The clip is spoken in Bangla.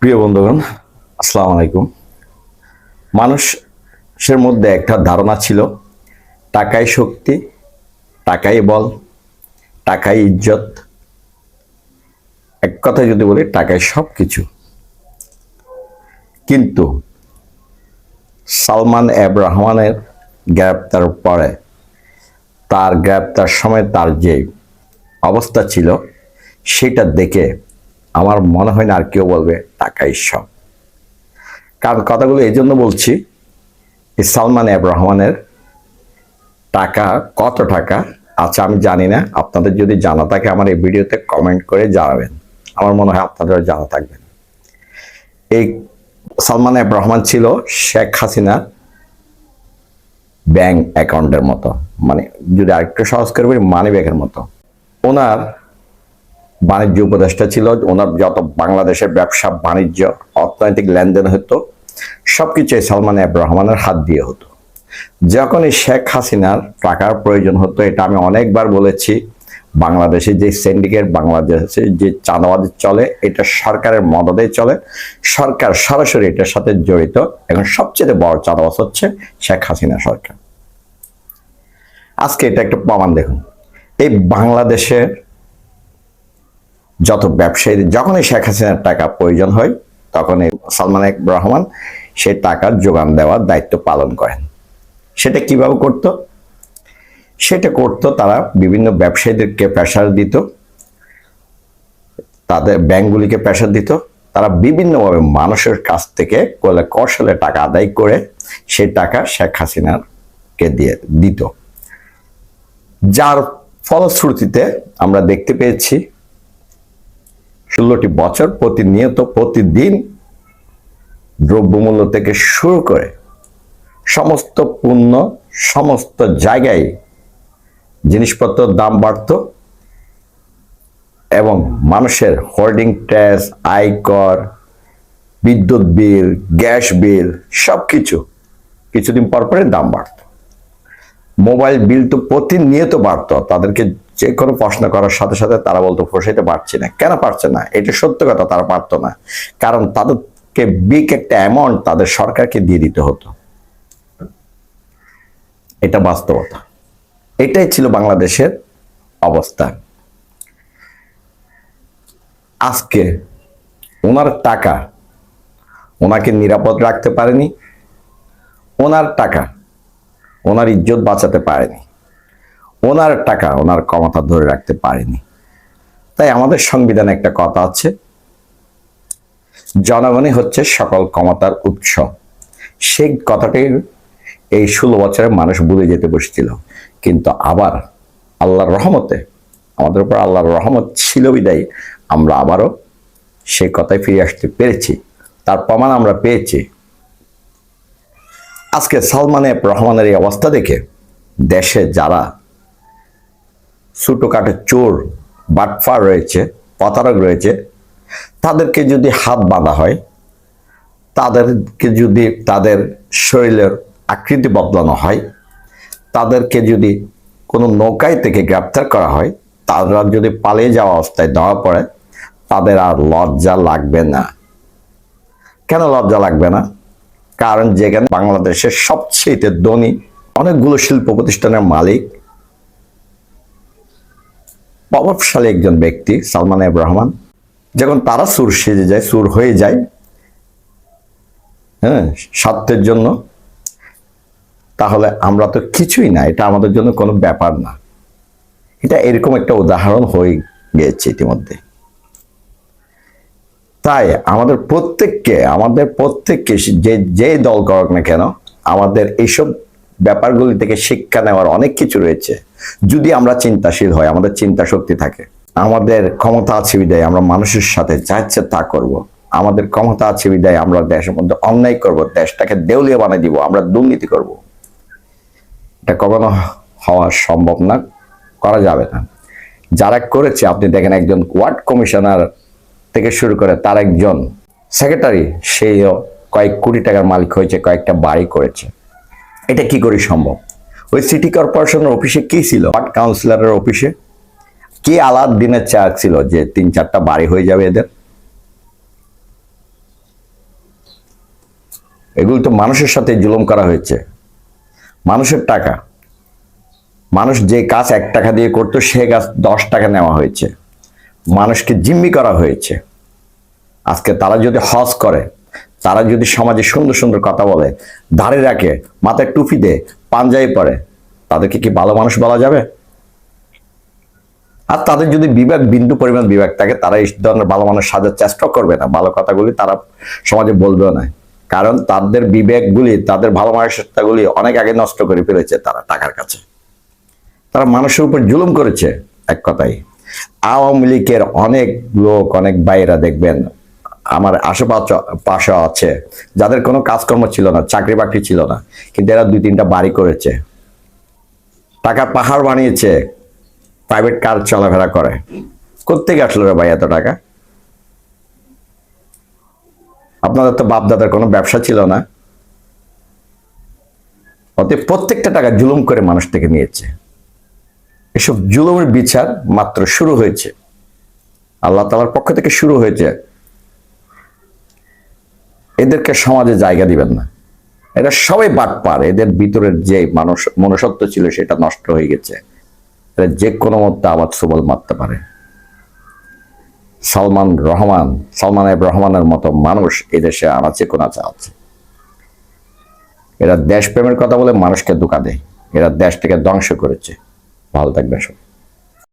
প্রিয় বন্ধুগণ, আসসালামু আলাইকুম। মানুষের মধ্যে একটা ধারণা ছিল, টাকাই শক্তি, টাকাই বল, টাকাই ইজ্জত। এক কথা যদি বলি, টাকাই সব কিছু। কিন্তু সালমান এফ রহমানের গ্রেপ্তার পরে, তার গ্রেপ্তার সময় তার যে অবস্থা ছিল, সেটা দেখে আমার মনে হয় না আর কেউ বলবে টাকাই সব। কারণ কথাগুলো এই জন্য বলছি, এই সালমান এফ রহমানের টাকা কত টাকা আচ্ছা আমি জানি না। আপনাদের যদি জানা থাকে আমার এই ভিডিওতে কমেন্ট করে জানাবেন। আমার মনে হয় আপনাদের জানা থাকবে। এই সালমান এফ রহমান ছিল শেখ হাসিনার ব্যাংক অ্যাকাউন্টের মতো, মানে যদি আরেকটু সহজ করে বলি, মানি ব্যাগের মতো। ওনার বাণিজ্য উপদেষ্টা ছিল, ওনার যত বাংলাদেশের ব্যবসা বাণিজ্য অর্থনৈতিক লেনদেন হতো সবকিছু সালমান এফ রহমানের হাত দিয়ে হতো। যখনই শেখ হাসিনার টাকার প্রয়োজন হতো, এটা আমি অনেকবার বলেছি, বাংলাদেশে যে সিন্ডিকেট, বাংলাদেশে যে চাঁদাবাজি চলে, এটা সরকারের মদদে চলে। সরকার সরাসরি এটার সাথে জড়িত। এখন সবচেয়ে বড় চাঁদাবাজ হচ্ছে শেখ হাসিনা সরকার। আজকে এটা একটা প্রমাণ দেখুন। এই বাংলাদেশের যত ব্যবসায়ী, যখনই শেখ হাসিনার টাকা প্রয়োজন হয়, তখন এই সালমান এফ রহমান সেই টাকার যোগান দেওয়ার দায়িত্ব পালন করেন। সেটা কিভাবে করত? সেটা করত তারা বিভিন্ন ব্যবসায়ীদেরকে প্রেসার দিত, তাদের ব্যাংকগুলিকে প্রেসার দিত। তারা বিভিন্নভাবে মানুষের কাছ থেকে কৌশলে টাকা আদায় করে সেই টাকা শেখ হাসিনাকে দিয়ে দিত। যার ফলশ্রুতিতে আমরা দেখতে পেয়েছি 16টি বছর প্রতিনিয়ত প্রতিদিন দ্রব্যমূল্য থেকে শুরু করে সমস্ত পণ্য, সমস্ত জায়গায় জিনিসপত্রের দাম বাড়ত এবং মানুষের হোল্ডিং ট্যাক্স, আয়কর, বিদ্যুৎ বিল, গ্যাস বিল সবকিছু কিছুদিন পর পরে দাম বাড়ত। মোবাইল বিল তো প্রতিনিয়ত বাড়ত। তাদেরকে যে কোনো প্রশ্ন করার সাথে সাথে তারা বলতো পোষাইতে পারছে না। কেন পারছে না? এটা সত্য কথা, তারা পারতো না। কারণ তাদেরকে বিগ একটা অ্যামাউন্ট তাদের সরকারকে দিয়ে দিতে হতো। এটা বাস্তবতা। এটাই ছিল বাংলাদেশের অবস্থা। আজকে ওনার টাকা ওনাকে নিরাপদ রাখতে পারেনি, ওনার টাকা ওনার ইজ্জত বাঁচাতে পারেনি, ওনার টাকা ওনার ক্ষমতা ধরে রাখতে পারেনি। তাই আমাদের সংবিধানে একটা কথা আছে, জনগণই হচ্ছে সকল ক্ষমতার উৎস। সেই কথাটাই এই 16 বছরে মানুষ ভুলে যেতে বসেছিল। কিন্তু আবার আল্লাহর রহমতে, আমাদের উপর আল্লাহর রহমত ছিল বিদায়ী আমরা আবারও সেই কথায় ফিরে আসতে পেরেছি। তার প্রমাণ আমরা পেয়েছি। আজকে সালমান এফ রহমানের এই অবস্থা দেখে দেশে যারা ছোটখাটো চোর, বাটফার রয়েছে, প্রতারক রয়েছে, তাদেরকে যদি হাত বাঁধা হয়, তাদেরকে যদি তাদের শরীরের আকৃতি বদলানো হয়, তাদেরকে যদি কোনো নৌকায় থেকে গ্রেপ্তার করা হয়, তারা যদি পালিয়ে যাওয়া অবস্থায় ধরা পড়ে, তাদের আর লজ্জা লাগবে না। কেন লজ্জা লাগবে না? কারণ যেখানে বাংলাদেশের সবচেয়ে ধনী, অনেকগুলো শিল্প প্রতিষ্ঠানের মালিক, প্রভাবশালী একজন ব্যক্তি সালমান এফ রহমান, যখন তারা সুর সেজে যায়, সুর হয়ে যায় স্বার্থের জন্য, তাহলে আমরা তো কিছুই না। এটা আমাদের জন্য কোনো ব্যাপার না। এটা এরকম একটা উদাহরণ হয়ে গিয়েছে ইতিমধ্যে। তাই আমাদের প্রত্যেককে যে দল করুক না কেন, আমাদের এইসব ব্যাপারগুলি থেকে শিক্ষা নেওয়ার অনেক কিছু রয়েছে। যদি আমরা চিন্তাশীল হয়, আমাদের চিন্তা শক্তি থাকে, আমাদের ক্ষমতা আছে বিদায় আমরা মানুষের সাথে যা ইচ্ছে তা করবো। আমাদের ক্ষমতা আছে বিদায় আমরা দেশের মধ্যে অন্যায় করব, দেশটাকে দেউলিয়া বানিয়ে দিব, আমরা দুর্নীতি করব। এটা কখনো হওয়া সম্ভব না, করা যাবে না। যারা করেছে আপনি দেখেন, একজন ওয়ার্ড কমিশনার থেকে শুরু করে তার একজন সেক্রেটারি, সেও কয়েক কোটি টাকার মালিক হয়েছে, কয়েকটা বাড়ি করেছে। এটা কি করে সম্ভব? ওই সিটি কর্পোরেশনের অফিসে কি ছিল? ওয়ার্ড কাউন্সিলরের অফিসে কি আলাদ দিনের চাক ছিল যে 3-4টা বাড়ি হয়ে যাবে এদের? এগুলো তো মানুষের সাথে জুলুম করা হয়েছে। মানুষের টাকা, মানুষ যে কাজ 1 টাকা দিয়ে করতো সে কাজ 10 টাকা নেওয়া হয়েছে। মানুষকে জিম্মি করা হয়েছে। আজকে তারা যদি হজ করে, তারা যদি সমাজে সুন্দর সুন্দর কথা বলে, দাড়ি রাখে, মাথায় টুপি দেয়, পাঞ্জাবি পরে, তাদেরকে কি ভালো মানুষ বলা যাবে? আর তাদের যদি বিবেক, বিন্দু পরিমাণ বিবেক থাকে, তারা এই ধরনের ভালো মানুষ সাজার চেষ্টা করবে না। ভালো কথাগুলি তারা সমাজে বলবেও না, কারণ তাদের বিবেকগুলি, তাদের ভালো মানুষগুলি অনেক আগে নষ্ট করে ফেলেছে তারা টাকার কাছে। তারা মানুষের উপর জুলুম করেছে। এক কথাই আওয়ামী লীগের অনেক লোক, অনেক ভাইয়েরা দেখবেন আমার আশেপাশে আছে, যাদের কোনো কাজকর্ম ছিল না, চাকরি বাকরি ছিল না, কিন্তু এরা 2-3টা বাড়ি করেছে, টাকার পাহাড় বানিয়েছে, প্রাইভেট কার চলাফেরা করে। কোত্থেকে আসলো রে ভাই এত টাকা? আপনাদের তো বাপ দাদার কোনো ব্যবসা ছিল না, অতএব প্রত্যেকটা টাকা জুলুম করে মানুষ থেকে নিয়েছে। এসব জুলুমের বিচার মাত্র শুরু হয়েছে, আল্লাহ তাআলার পক্ষ থেকে শুরু হয়েছে। এদেরকে সমাজে জায়গা দিবেন না। এরা সবাই বাটপার। এদের ভিতরের যে মানুষ মনুষ্যত্ব ছিল সেটা নষ্ট হয়ে গেছে। এরা যে কোনো মধ্যে আবার সুবল মারতে পারে। সালমান রহমানের মতো মানুষ এদেশে আনাচে কোনাচে আছে। এরা দেশপ্রেমের কথা বলে মানুষকে ধোঁকা দেয়। এরা দেশটাকে ধ্বংস করেছে। ভালো থাকবেন সব।